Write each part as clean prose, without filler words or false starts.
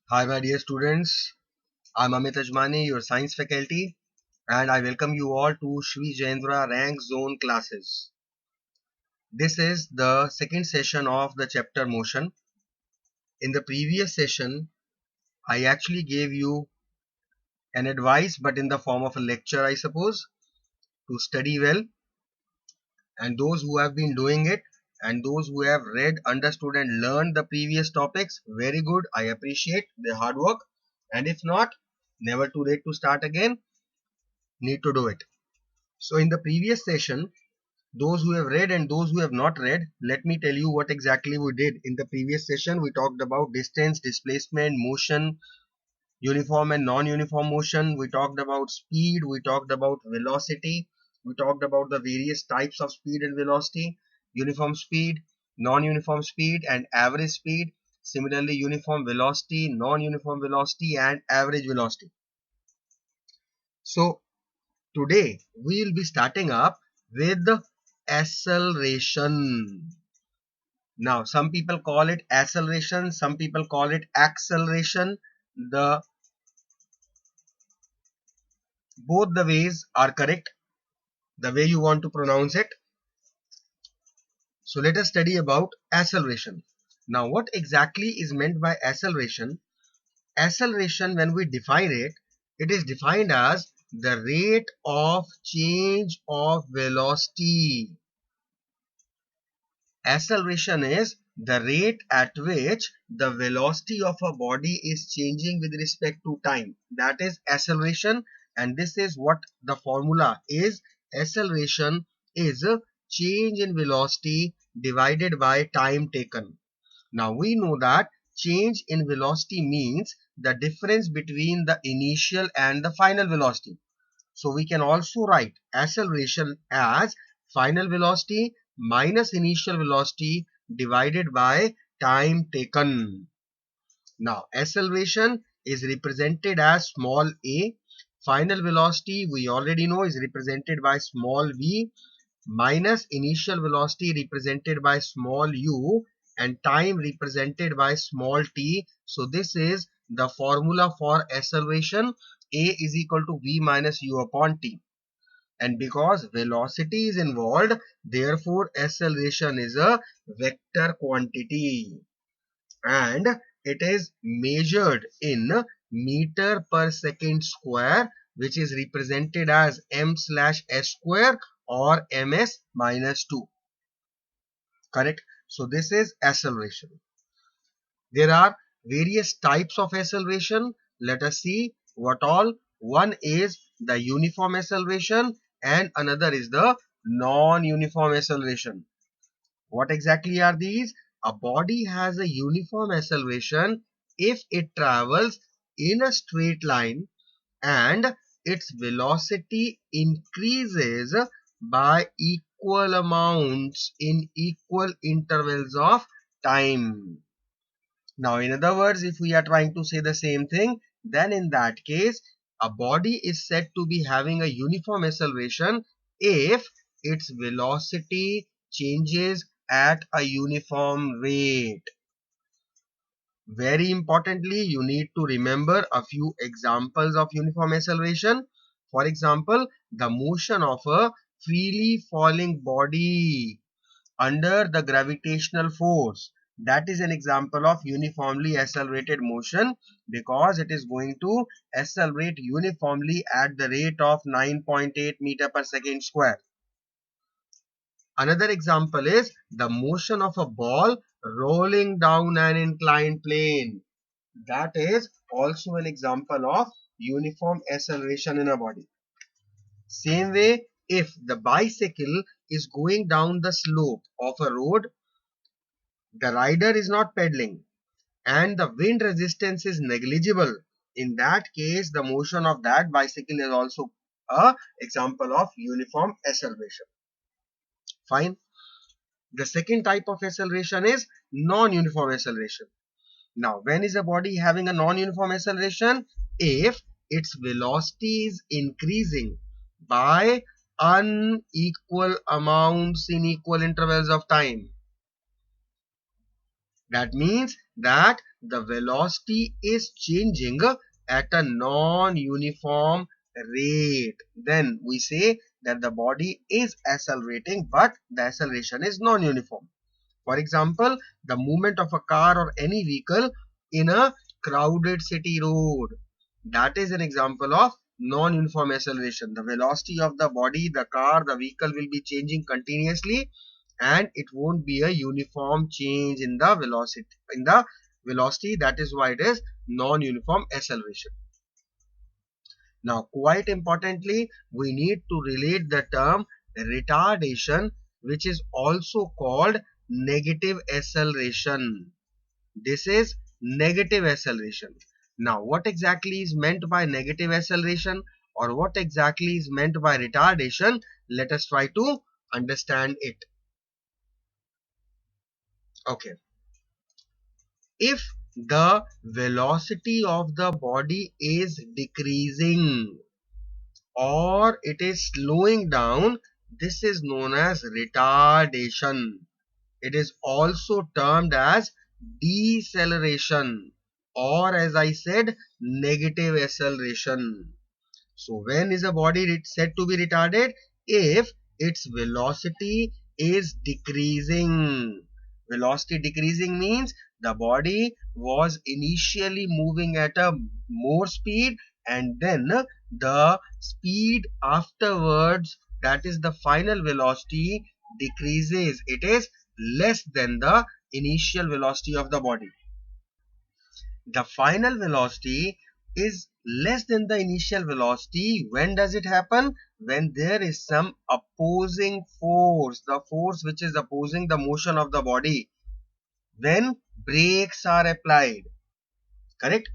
Hi, my dear students. I'm Amit Ajmani, your science faculty, and I welcome you all to Shri Jayendra Rank Zone classes. This is the second session of the chapter motion. In the previous session, I actually gave you an advice, but in the form of a lecture, I suppose, to study well. And those who have been doing it, and those who have read, understood, and learned the previous topics, very good. I appreciate their hard work. And if not, never too late to start again. Need to do it. So in the previous session, those who have read and those who have not read, let me tell you what exactly we did. In the previous session, we talked about distance, displacement, motion, uniform and non-uniform motion. We talked about speed. We talked about velocity. We talked about the various types of speed and velocity, uniform speed, non-uniform speed, and average speed. Similarly, uniform velocity, non-uniform velocity, and average velocity. So today we will be starting up with acceleration. Now, some people call it acceleration, some people call it acceleration. The both the ways are correct, the way you want to pronounce it. So let us study about acceleration. Now, what exactly is meant by acceleration? Acceleration, when we define it, it is defined as the rate of change of velocity. Acceleration is the rate at which the velocity of a body is changing with respect to time. That is acceleration, and this is what the formula is. Acceleration is a change in velocity divided by time taken. Now we know that change in velocity means the difference between the initial and the final velocity. So we can also write acceleration as final velocity minus initial velocity divided by time taken. Now acceleration is represented as small a. Final velocity we already know is represented by small v, minus initial velocity represented by small u, and time represented by small t. So this is the formula for acceleration. A is equal to v minus u upon t. And because velocity is involved, therefore acceleration is a vector quantity. And it is measured in meter per second square, which is represented as m/s square or ms minus 2. Correct? So this is acceleration. There are various types of acceleration. Let us see what all. One is the uniform acceleration and another is the non-uniform acceleration. What exactly are these? A body has a uniform acceleration if it travels in a straight line and its velocity increases by equal amounts in equal intervals of time. Now, in other words, if we are trying to say the same thing, then in that case, a body is said to be having a uniform acceleration if its velocity changes at a uniform rate. Very importantly, you need to remember a few examples of uniform acceleration. For example, the motion of a freely falling body under the gravitational force. That is an example of uniformly accelerated motion because it is going to accelerate uniformly at the rate of 9.8 meter per second square. Another example is the motion of a ball rolling down an inclined plane. That is also an example of uniform acceleration in a body. Same way, if the bicycle is going down the slope of a road, the rider is not pedaling and the wind resistance is negligible. In that case, the motion of that bicycle is also a example of uniform acceleration. Fine. The second type of acceleration is non-uniform acceleration. Now, when is a body having a non-uniform acceleration? If its velocity is increasing by unequal amounts in equal intervals of time. That means that the velocity is changing at a non-uniform rate. Then we say that the body is accelerating, but the acceleration is non-uniform. For example, the movement of a car or any vehicle in a crowded city road. That is an example of non-uniform acceleration. The velocity of the body, the car, the vehicle will be changing continuously, and it won't be a uniform change in the velocity. That is why it is non-uniform acceleration. Now, quite importantly, we need to relate the term retardation, which is also called negative acceleration. This is negative acceleration. Now, what exactly is meant by negative acceleration, or what exactly is meant by retardation? Let us try to understand it. Okay. If the velocity of the body is decreasing or it is slowing down, this is known as retardation. It is also termed as deceleration, or as I said, negative acceleration. So when is a body said to be retarded? If its velocity is decreasing. Velocity decreasing means the body was initially moving at a more speed, and then the speed afterwards, that is the final velocity, decreases. It is less than the initial velocity of the body. The final velocity is less than the initial velocity. When does it happen? When there is some opposing force, the force which is opposing the motion of the body, when brakes are applied. Correct?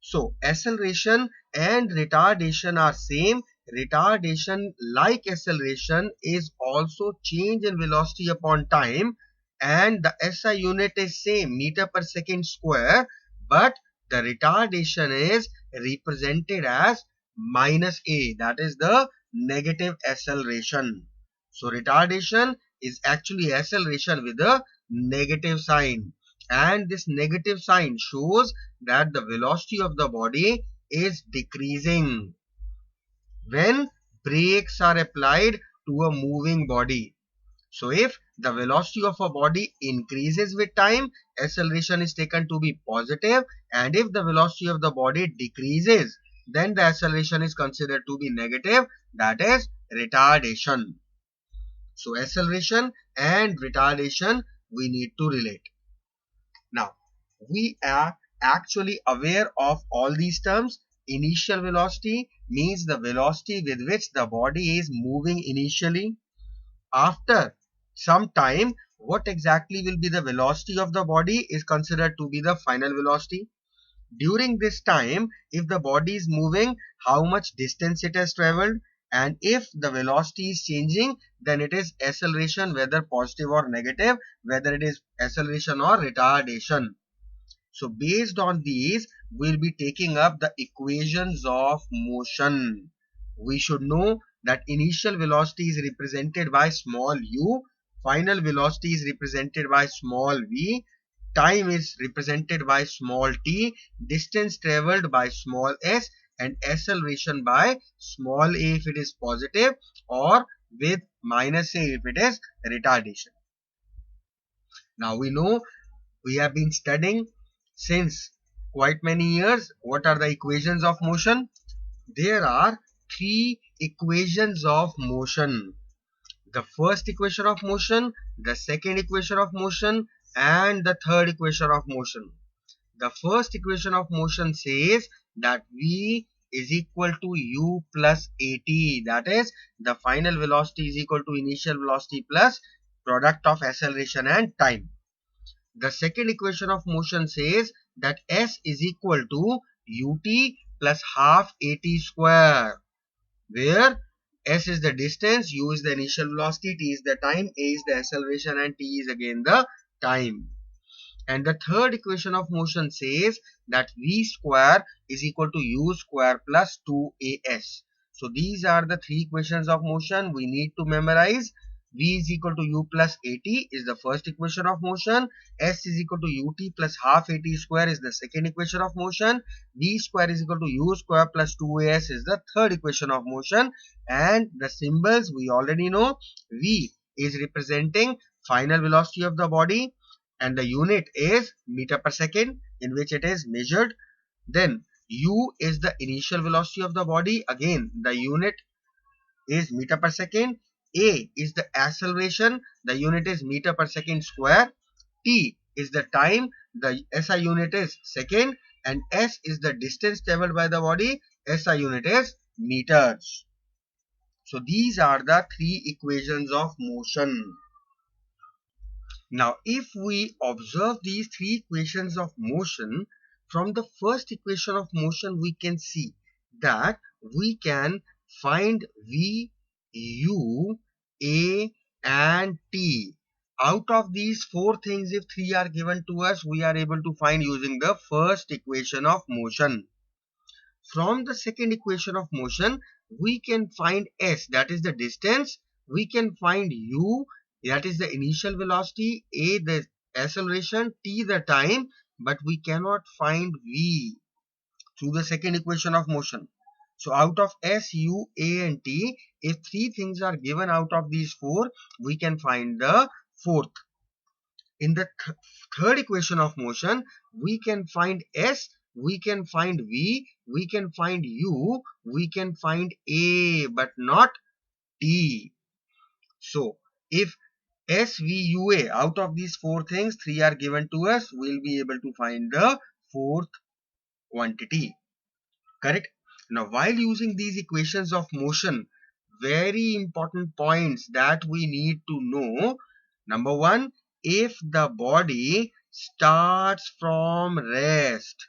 So acceleration and retardation are same. Retardation, like acceleration, is also change in velocity upon time, and the SI unit is same, meter per second square, but the retardation is represented as minus a, that is the negative acceleration. So retardation is actually acceleration with a negative sign, and this negative sign shows that the velocity of the body is decreasing when brakes are applied to a moving body. So if the velocity of a body increases with time, acceleration is taken to be positive, and if the velocity of the body decreases, then the acceleration is considered to be negative, that is retardation. So acceleration and retardation we need to relate. Now, we are actually aware of all these terms. Initial velocity means the velocity with which the body is moving initially. After some time, what exactly will be the velocity of the body is considered to be the final velocity. During this time, if the body is moving, how much distance it has traveled, and if the velocity is changing, then it is acceleration, whether positive or negative, whether it is acceleration or retardation. So based on these, we'll be taking up the equations of motion. We should know that initial velocity is represented by small u, final velocity is represented by small v, time is represented by small t, distance traveled by small s, and acceleration by small a if it is positive, or with minus a if it is retardation. Now we know, we have been studying since quite many years what are the equations of motion. There are three equations of motion: the first equation of motion, the second equation of motion, and the third equation of motion. The first equation of motion says that v is equal to u plus at, that is the final velocity is equal to initial velocity plus product of acceleration and time. The second equation of motion says that s is equal to ut plus half at square, where s is the distance, u is the initial velocity, t is the time, a is the acceleration, and t is again the time. And the third equation of motion says that v square is equal to u square plus 2as. So these are the three equations of motion we need to memorize. V is equal to u plus at is the first equation of motion. S is equal to ut plus half at square is the second equation of motion. V square is equal to u square plus 2as is the third equation of motion. And the symbols we already know. V is representing final velocity of the body, and the unit is meter per second in which it is measured. Then u is the initial velocity of the body, again the unit is meter per second. A is the acceleration, the unit is meter per second square. T is the time, the SI unit is second. And S is the distance traveled by the body, SI unit is meters. So these are the three equations of motion. Now, if we observe these three equations of motion, from the first equation of motion, we can see that we can find V, U, A, and T. Out of these four things, if three are given to us, we are able to find using the first equation of motion. From the second equation of motion, we can find S, that is the distance. We can find U, that is the initial velocity, A the acceleration, T the time, but we cannot find V through the second equation of motion. So out of S, U, A and T, if three things are given out of these four, we can find the fourth. In the third equation of motion, we can find S, we can find V, we can find U, we can find A, but not T. So if S, V, U, A, out of these four things, three are given to us, we'll be able to find the fourth quantity. Correct? Now, while using these equations of motion, very important points that we need to know. Number one, if the body starts from rest,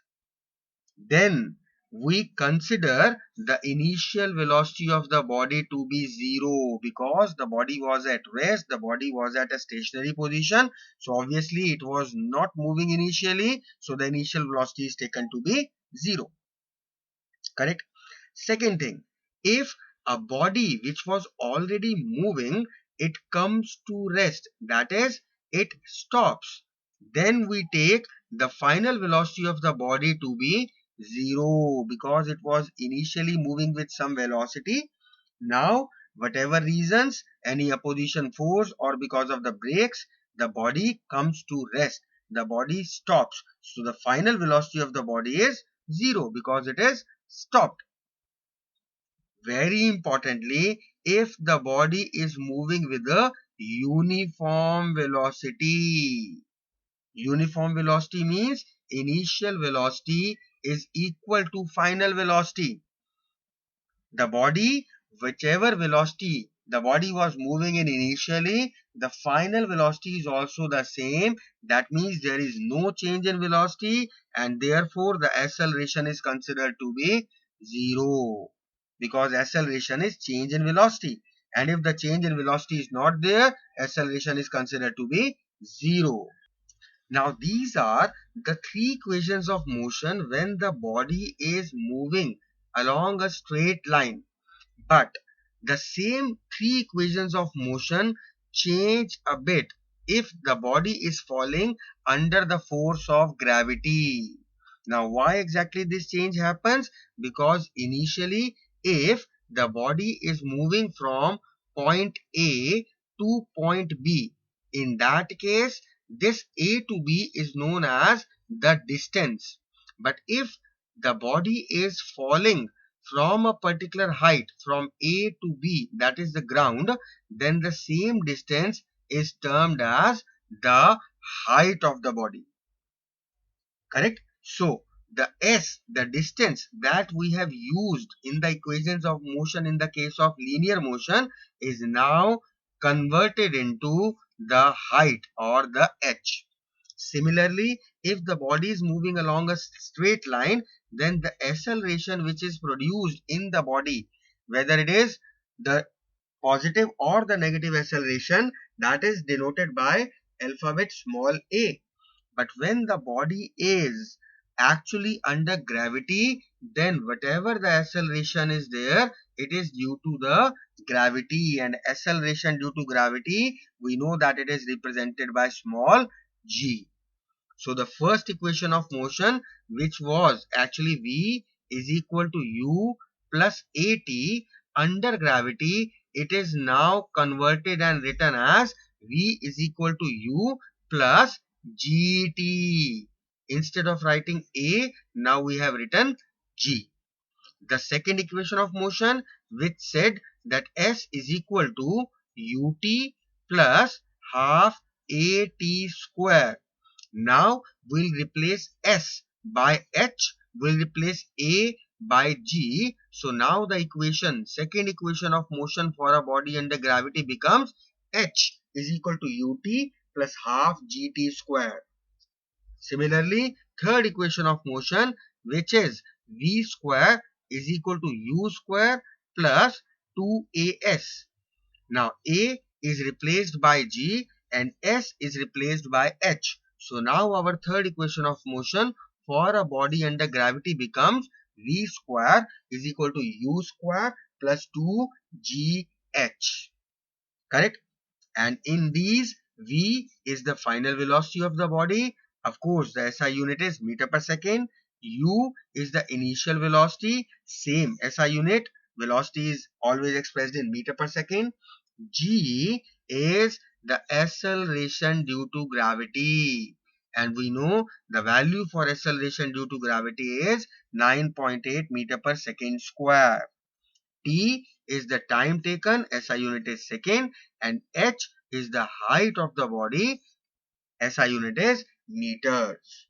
then we consider the initial velocity of the body to be zero, because the body was at rest, the body was at a stationary position. So obviously it was not moving initially. So the initial velocity is taken to be zero. Correct? Second thing, if a body which was already moving, it comes to rest, that is, it stops, then we take the final velocity of the body to be zero, because it was initially moving with some velocity. Now, whatever reasons, any opposition force or because of the brakes, the body comes to rest. The body stops. So the final velocity of the body is zero because it is stopped. Very importantly, if the body is moving with a uniform velocity. Uniform velocity means initial velocity is equal to final velocity. The body, whichever velocity the body was moving in initially, the final velocity is also the same. That means there is no change in velocity, and therefore the acceleration is considered to be zero, because acceleration is change in velocity. And if the change in velocity is not there, acceleration is considered to be zero. Now these are the three equations of motion when the body is moving along a straight line. But the same three equations of motion change a bit if the body is falling under the force of gravity. Now, why exactly this change happens? Because initially, if the body is moving from point A to point B, in that case, this A to B is known as the distance. But if the body is falling from a particular height from A to B, that is the ground, then the same distance is termed as the height of the body. Correct? So the S, the distance that we have used in the equations of motion in the case of linear motion, is now converted into the height or the h. Similarly, if the body is moving along a straight line, then the acceleration which is produced in the body, whether it is the positive or the negative acceleration, that is denoted by alphabet small a. But when the body is actually under gravity, then whatever the acceleration is there, it is due to the gravity, and acceleration due to gravity, we know that it is represented by small g. So the first equation of motion, which was actually V is equal to U plus AT under gravity, it is now converted and written as V is equal to U plus GT. Instead of writing A, now we have written G. The second equation of motion, which said that S is equal to UT plus half AT square. Now we'll replace S by H, we'll replace A by G. So now the second equation of motion for a body under gravity becomes H is equal to UT plus half GT square. Similarly, third equation of motion, which is V square is equal to U square plus 2AS. Now A is replaced by G and S is replaced by H. So now our third equation of motion for a body under gravity becomes V square is equal to U square plus 2GH. Correct? And in these, V is the final velocity of the body. Of course, the SI unit is meter per second. U is the initial velocity, same SI unit. Velocity is always expressed in meter per second. G is the acceleration due to gravity. And we know the value for acceleration due to gravity is 9.8 meter per second square. T is the time taken, SI unit is second, and H is the height of the body, SI unit is meters.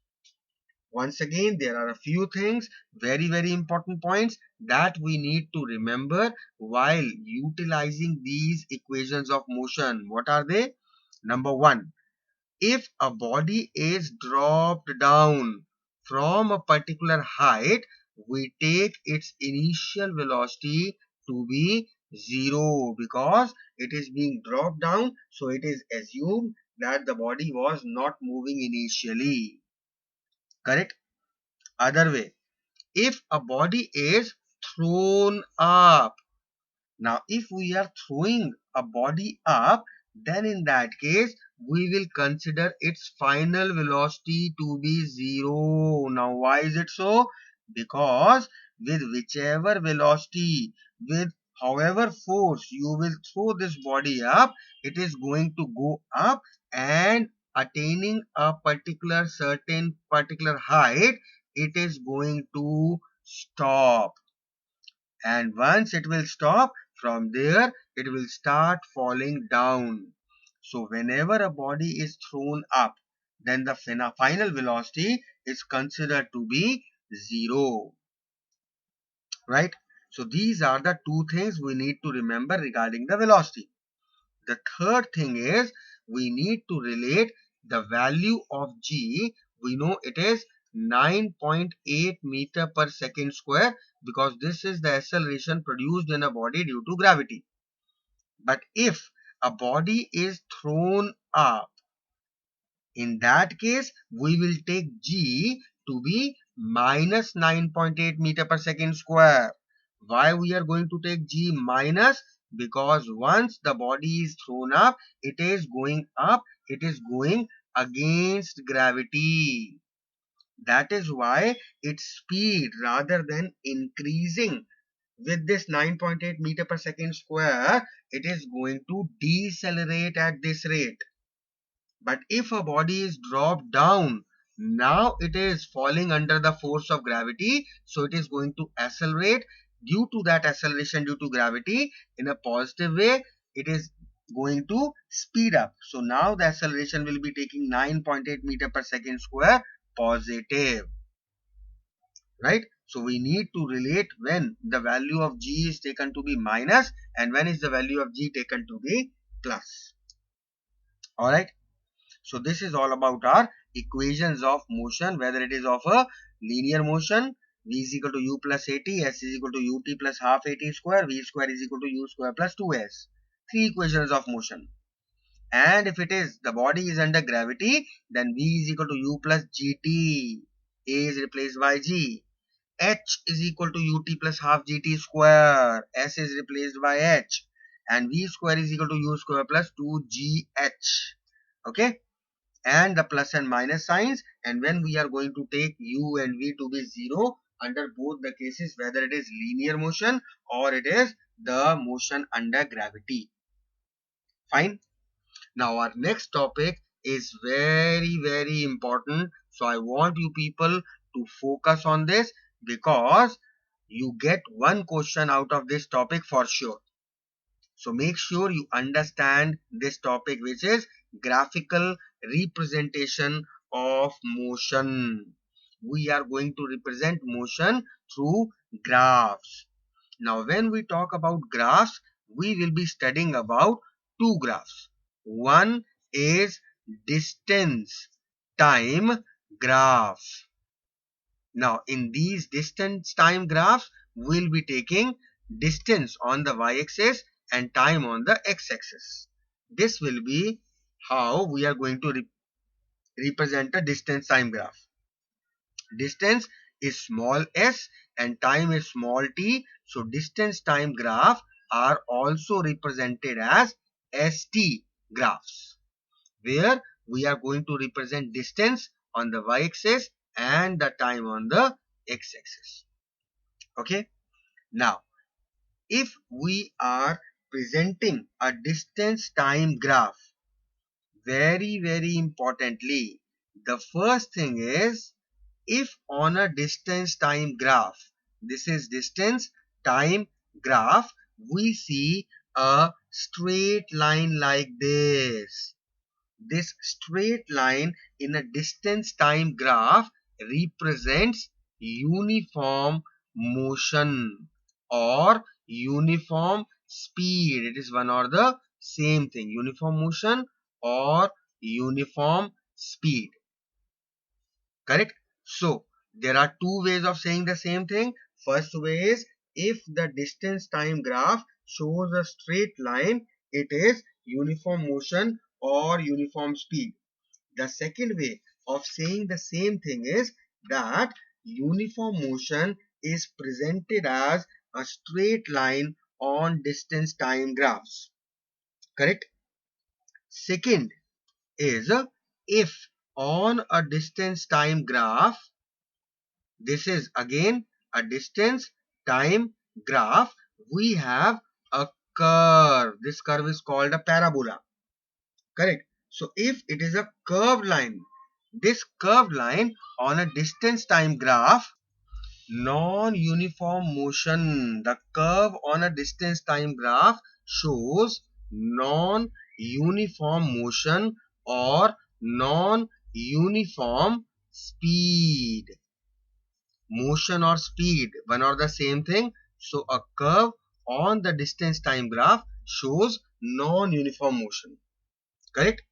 Once again, there are a few things, very important points that we need to remember while utilizing these equations of motion. What are they? Number one, if a body is dropped down from a particular height, we take its initial velocity to be 0 because it is being dropped down, so it is assumed that the body was not moving initially. Correct? Other way, if a body is thrown up, now if we are throwing a body up, then in that case we will consider its final velocity to be 0. Now why is it so? Because with whichever velocity, with however force you will throw this body up, it is going to go up, and attaining a particular height, it is going to stop. And once it will stop, from there it will start falling down. So whenever a body is thrown up, then the final velocity is considered to be 0. Right? So these are the two things we need to remember regarding the velocity. The third thing is we need to relate the value of G. We know it is 9.8 meter per second square because this is the acceleration produced in a body due to gravity. But if a body is thrown up, in that case we will take G to be minus 9.8 meter per second square. Why we are going to take G minus? Because once the body is thrown up, it is going up, it is going against gravity. That is why its speed, rather than increasing with this 9.8 meter per second square, it is going to decelerate at this rate. But if a body is dropped down, now it is falling under the force of gravity, so it is going to accelerate. Due to that acceleration due to gravity, in a positive way, it is going to speed up. So now the acceleration will be taking 9.8 meter per second square positive. Right? So we need to relate when the value of G is taken to be minus and when is the value of G taken to be plus. Alright. So this is all about our equations of motion, whether it is of a linear motion, V is equal to U plus AT, S is equal to UT plus half AT square, V square is equal to U square plus 2S. Three equations of motion. And if it is the body is under gravity, then V is equal to U plus GT. A is replaced by G. H is equal to UT plus half GT square. S is replaced by H. and v square is equal to u square plus 2gh. Okay, and the plus and minus signs, and when we are going to take u and v to be 0 under both the cases, whether it is linear motion or it is the motion under gravity. Fine. Now our next topic is very important, so I want you people to focus on this because you get one question out of this topic for sure. So make sure you understand this topic, which is graphical representation of motion. We are going to represent motion through graphs. Now when we talk about graphs, we will be studying about two graphs. One is distance time graph. Now in these distance time graphs, we'll be taking distance on the y-axis and time on the x-axis. This will be how we are going to represent a distance time graph. Distance is small s and time is small t. So distance time graph are also represented as ST graphs, where we are going to represent distance on the y-axis and the time on the x-axis. Okay. Now, if we are presenting a distance time graph, very importantly, the first thing is, if on a distance time graph, this is distance time graph, we see a straight line like this. This straight line in a distance time graph represents uniform motion or uniform speed. It is one or the same thing, uniform motion or uniform speed. Correct? So there are two ways of saying the same thing. First way is, if the distance time graph shows a straight line, it is uniform motion or uniform speed. The second way of saying the same thing is that uniform motion is presented as a straight line on distance time graphs. Correct? Second is, if on a distance time graph, this is again a distance time graph, we have a curve. This curve is called a parabola. Correct? So if it is a curved line, this curved line on a distance time graph, non-uniform motion, the curve on a distance time graph shows non-uniform motion or non-uniform speed. Motion or speed, one or the same thing. So a curve on the distance time graph shows non-uniform motion. Correct?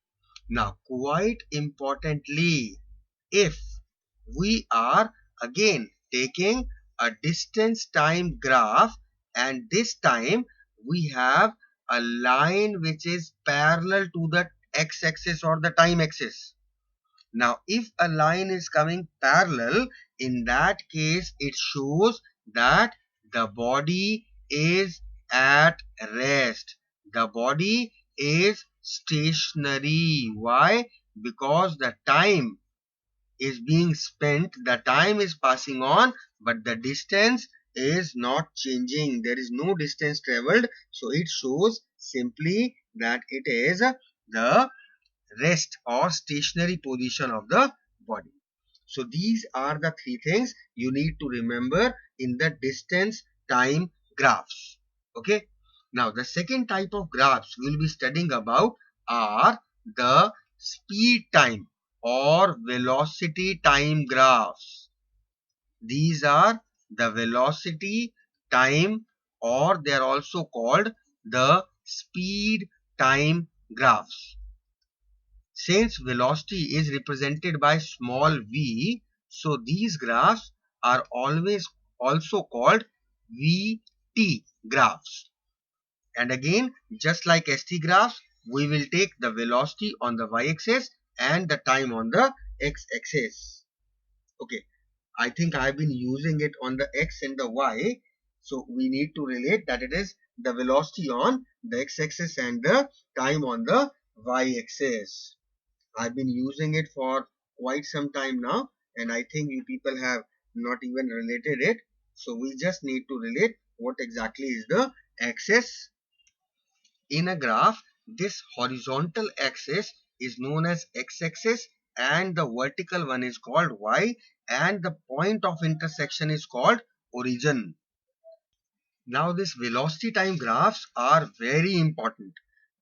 Now quite importantly, if we are again taking a distance time graph, and this time we have a line which is parallel to the x-axis or the time axis. Now if a line is coming parallel, in that case it shows that the body is at rest. The body is stationary. Why? Because the time is being spent, the time is passing on, but the distance is not changing. There is no distance traveled. So it shows simply that it is the rest or stationary position of the body. So these are the three things you need to remember in the distance time graphs. Okay. Now the second type of graphs we will be studying about are the speed time or velocity time graphs. These are the velocity time, or they are also called the speed time graphs. Since velocity is represented by small v, so these graphs are always also called Vt graphs. And again, just like ST graphs, we will take the velocity on the y-axis and the time on the x-axis. Okay, I think I have been using it on the x and the y. So we need to relate that it is the velocity on the x-axis and the time on the y-axis. I've been using it for quite some time now, and I think you people have not even related it. So we just need to relate what exactly is the axis. In a graph, this horizontal axis is known as x-axis and the vertical one is called y, and the point of intersection is called origin. Now these velocity time graphs are very important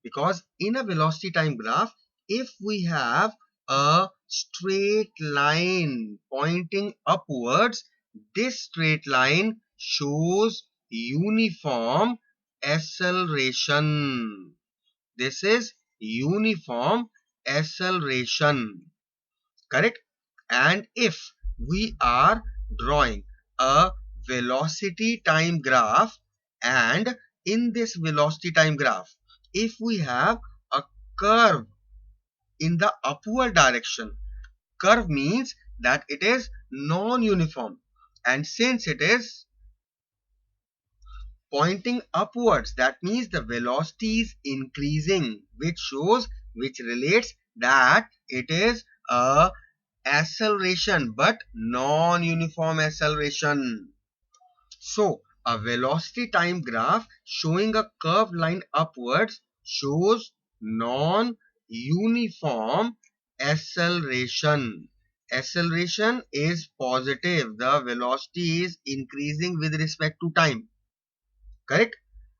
because in a velocity time graph, if we have a straight line pointing upwards, this straight line shows uniform acceleration. This is uniform acceleration, correct? And if we are drawing a velocity time graph, and in this velocity time graph, if we have a curve in the upward direction, curve means that it is non-uniform, and since it is pointing upwards, that means the velocity is increasing, which relates that it is a acceleration but non-uniform acceleration. So a velocity time graph showing a curved line upwards shows non-uniform acceleration. Acceleration is positive. The velocity is increasing with respect to time. Correct?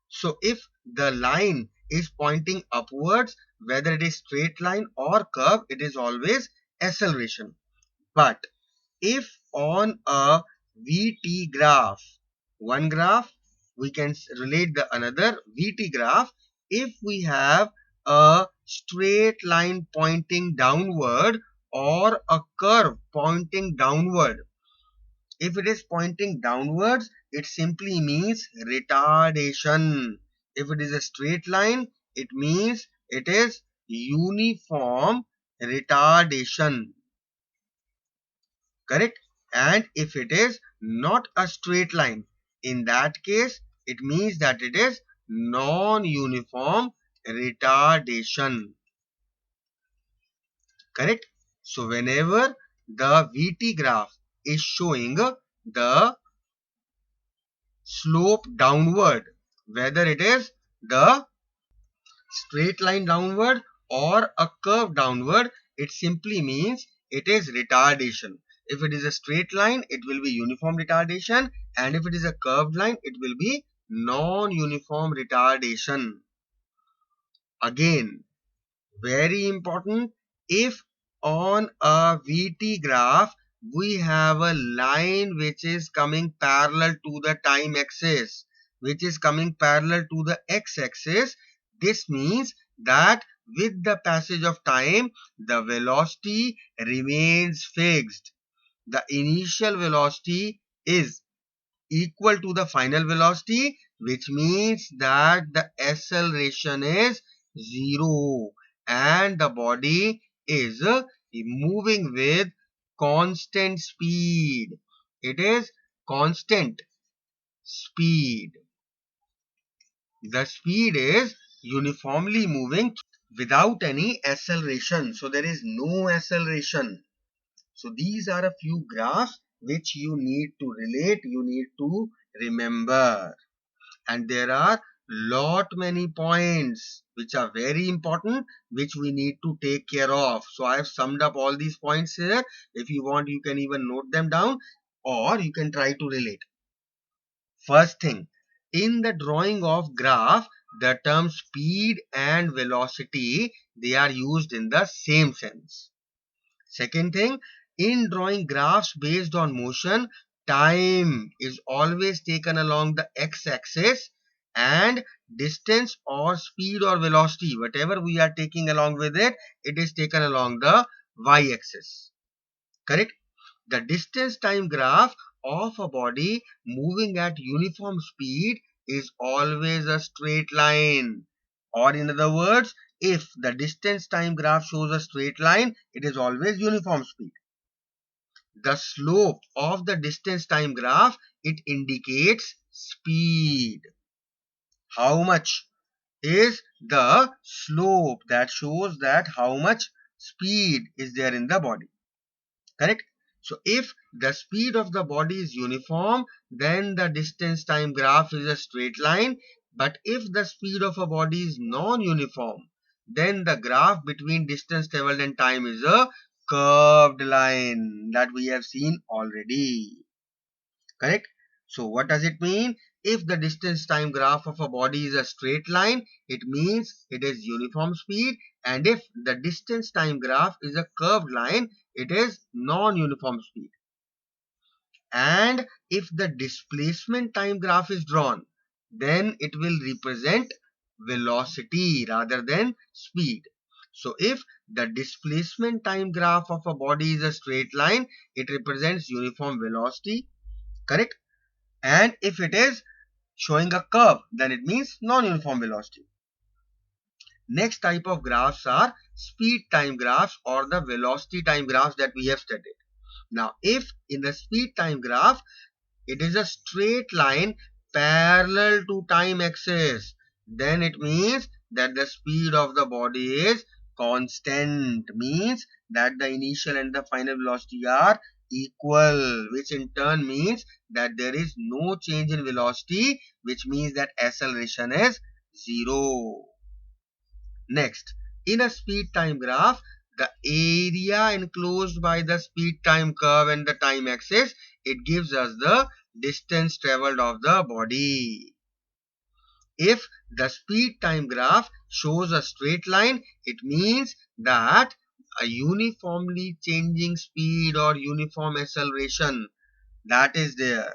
So if the line is pointing upwards, whether it is straight line or curve, it is always acceleration. But if on a VT graph, one graph, we can relate the another VT graph. If we have a straight line pointing downward or a curve pointing downward, if it is pointing downwards, it simply means retardation. If it is a straight line, it means it is uniform retardation. Correct? And if it is not a straight line, in that case, it means that it is non-uniform retardation. Correct? So whenever the VT graph is showing the slope downward, whether it is the straight line downward or a curve downward, it simply means it is retardation. If it is a straight line, it will be uniform retardation, and if it is a curved line, it will be non-uniform retardation. Again, very important, if on a VT graph we have a line which is coming parallel to the time axis, which is coming parallel to the x-axis, this means that with the passage of time the velocity remains fixed. The initial velocity is equal to the final velocity, which means that the acceleration is zero and the body is moving with constant speed. It is constant speed. The speed is uniformly moving without any acceleration. So there is no acceleration. So these are a few graphs which you need to relate, you need to remember. And there are lot many points which are very important, which we need to take care of. So I have summed up all these points here. If you want, you can even note them down or you can try to relate. First thing, in the drawing of graph, the term speed and velocity, they are used in the same sense. Second thing, in drawing graphs based on motion, time is always taken along the x-axis and distance or speed or velocity, whatever we are taking along with it, it is taken along the y-axis. Correct? The distance time graph of a body moving at uniform speed is always a straight line. Or in other words, if the distance time graph shows a straight line, it is always uniform speed. The slope of the distance time graph, it indicates speed. How much? is the slope that shows that how much speed is there in the body. Correct? So if the speed of the body is uniform, then the distance time graph is a straight line. But if the speed of a body is non-uniform, then the graph between distance traveled and time is a curved line that we have seen already. Correct? So what does it mean? If the distance time graph of a body is a straight line, it means it is uniform speed. And if the distance time graph is a curved line, it is non-uniform speed. And if the displacement time graph is drawn, then it will represent velocity rather than speed. So if the displacement time graph of a body is a straight line, it represents uniform velocity. Correct? And if it is showing a curve, then it means non-uniform velocity. Next type of graphs are speed time graphs or the velocity time graphs that we have studied. Now, if in the speed time graph, it is a straight line parallel to time axis, then it means that the speed of the body is constant, means that the initial and the final velocity are equal, which in turn means that there is no change in velocity, which means that acceleration is zero. Next, in a speed time graph, the area enclosed by the speed time curve and the time axis, it gives us the distance traveled of the body. If the speed time graph shows a straight line, it means that a uniformly changing speed or uniform acceleration that is there.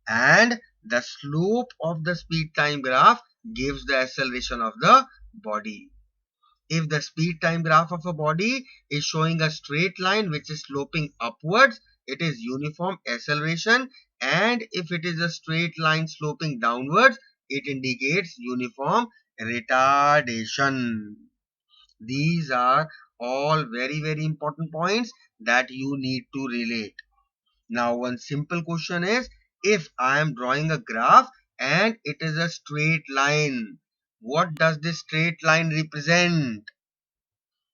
And the slope of the speed time graph gives the acceleration of the body. If the speed time graph of a body is showing a straight line which is sloping upwards, it is uniform acceleration. And if it is a straight line sloping downwards, it indicates uniform retardation. These are all very important points that you need to relate. Now, one simple question is, if I am drawing a graph and it is a straight line, what does this straight line represent?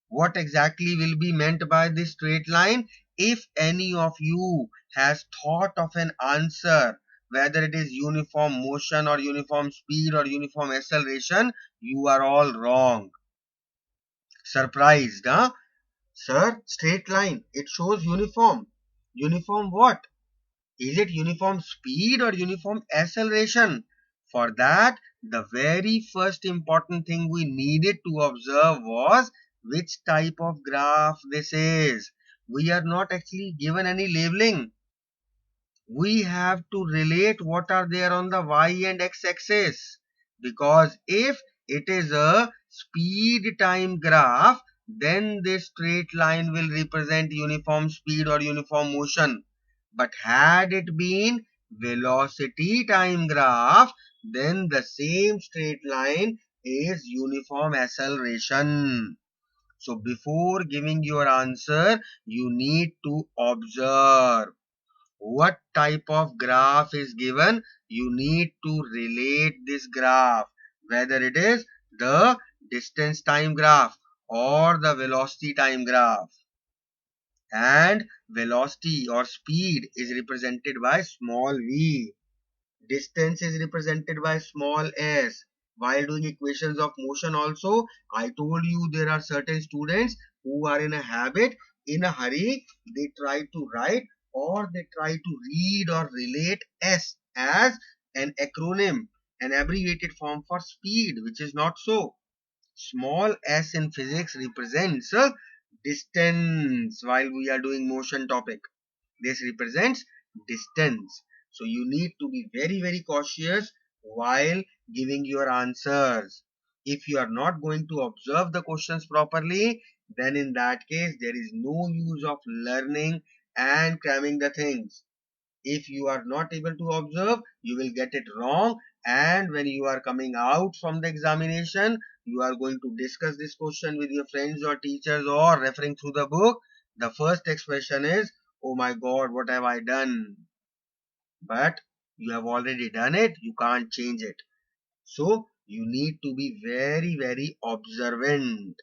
What exactly will be meant by this straight line? If any of you has thought of an answer, whether it is uniform motion or uniform speed or uniform acceleration, you are all wrong. Surprised, huh? Sir, straight line, it shows uniform. Uniform what? Is it uniform speed or uniform acceleration? For that, the very first important thing we needed to observe was which type of graph this is. We are not actually given any labeling. We have to relate what are there on the y and x axis, because if it is a speed time graph, then this straight line will represent uniform speed or uniform motion. But had it been velocity time graph, then the same straight line is uniform acceleration. So before giving your answer, you need to observe what type of graph is given. You need to relate this graph, whether it is the distance time graph or the velocity time graph. And velocity or speed is represented by small v. Distance is represented by small s. While doing equations of motion also, I told you there are certain students who are in a habit, in a hurry, they try to write or they try to read or relate s as an acronym, an abbreviated form for speed, which is not so. Small s in physics represents distance while we are doing motion topic. This represents distance. So you need to be very cautious while giving your answers. If you are not going to observe the questions properly, then in that case there is no use of learning and cramming the things. If you are not able to observe, you will get it wrong, and when you are coming out from the examination, you are going to discuss this question with your friends or teachers or referring through the book. The first expression is, oh my god, what have I done? But you have already done it, you can't change it. So you need to be very, very observant,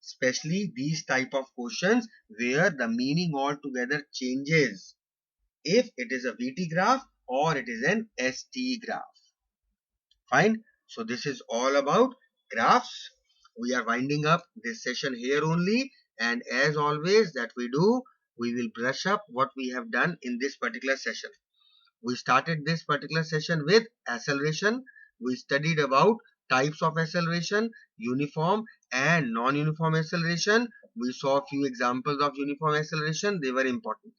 especially these type of questions where the meaning altogether changes if it is a VT graph or it is an ST graph. Fine. So this is all about graphs. We are winding up this session here only, and as always that we do, we will brush up what we have done in this particular session. We started this particular session with acceleration. We studied about types of acceleration, uniform and non-uniform acceleration. We saw a few examples of uniform acceleration. They were important.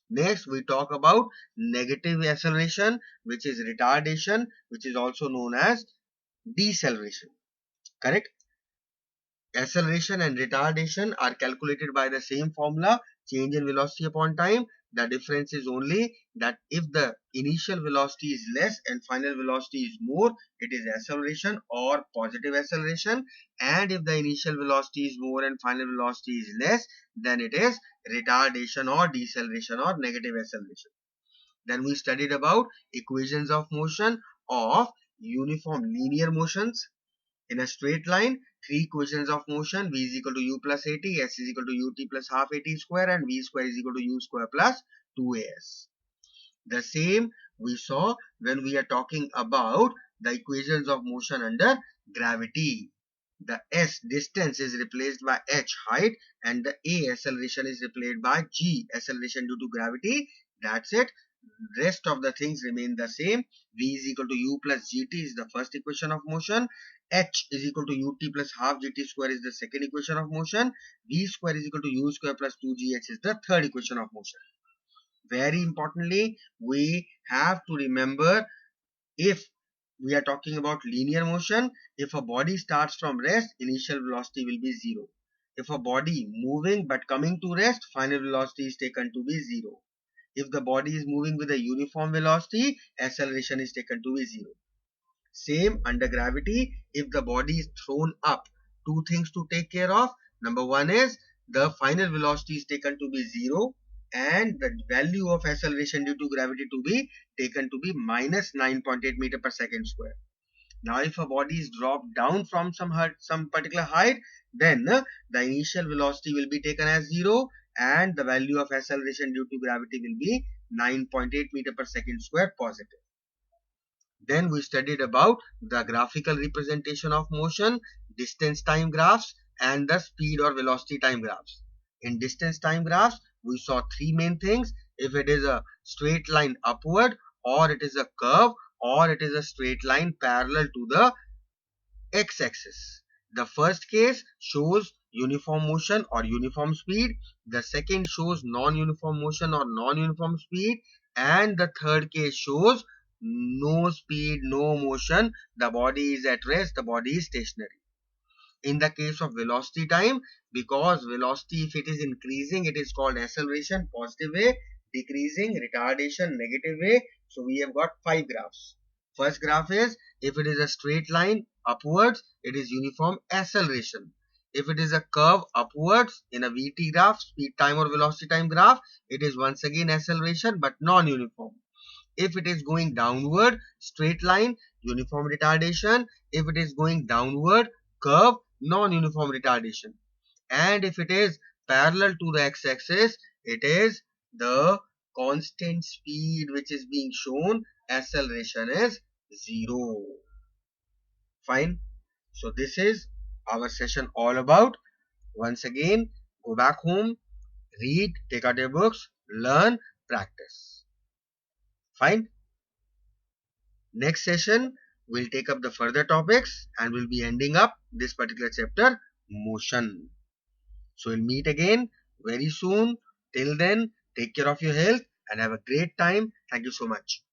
Next, we talk about negative acceleration, which is retardation, which is also known as deceleration. Correct? Acceleration and retardation are calculated by the same formula, change in velocity upon time. The difference is only that if the initial velocity is less and final velocity is more, it is acceleration or positive acceleration, and if the initial velocity is more and final velocity is less, then it is retardation or deceleration or negative acceleration. Then we studied about equations of motion of uniform linear motions. In a straight line, three equations of motion: v is equal to u plus at, s is equal to ut plus half at square, and v square is equal to u square plus 2as. The same we saw when we are talking about the equations of motion under gravity. The s distance is replaced by h height, and the a acceleration is replaced by g acceleration due to gravity. That's it. Rest of the things remain the same. V is equal to u plus gt is the first equation of motion. H is equal to ut plus half gt square is the second equation of motion. V square is equal to u square plus 2gh is the third equation of motion. Very importantly, we have to remember, if we are talking about linear motion, if a body starts from rest, initial velocity will be 0. If a body moving but coming to rest, final velocity is taken to be 0. If the body is moving with a uniform velocity, acceleration is taken to be 0. Same under gravity, if the body is thrown up, two things to take care of. Number one is the final velocity is taken to be 0 and the value of acceleration due to gravity to be taken to be minus 9.8 meter per second square. Now if a body is dropped down from some particular height, then the initial velocity will be taken as 0 and the value of acceleration due to gravity will be 9.8 meter per second square positive. Then we studied about the graphical representation of motion, distance time graphs, and the speed or velocity time graphs. In distance time graphs, we saw three main things: if it is a straight line upward, or it is a curve, or it is a straight line parallel to the x-axis. The first case shows uniform motion or uniform speed, the second shows non-uniform motion or non-uniform speed, and the third case shows no speed, no motion, the body is at rest, the body is stationary. In the case of velocity time, because velocity, if it is increasing, it is called acceleration, positive way, decreasing, retardation, negative way. So we have got five graphs. First graph is, if it is a straight line upwards, it is uniform acceleration. If it is a curve upwards in a VT graph, speed time or velocity time graph, it is once again acceleration but non-uniform. If it is going downward, straight line, uniform retardation. If it is going downward, curve, non-uniform retardation. And if it is parallel to the x-axis, it is the constant speed which is being shown, acceleration is 0. Fine. So this is our session all about. Once again, go back home, read, take out your books, learn, practice. Fine. Next session, we'll take up the further topics and we'll be ending up this particular chapter, motion. So we'll meet again very soon. Till then, take care of your health and have a great time. Thank you so much.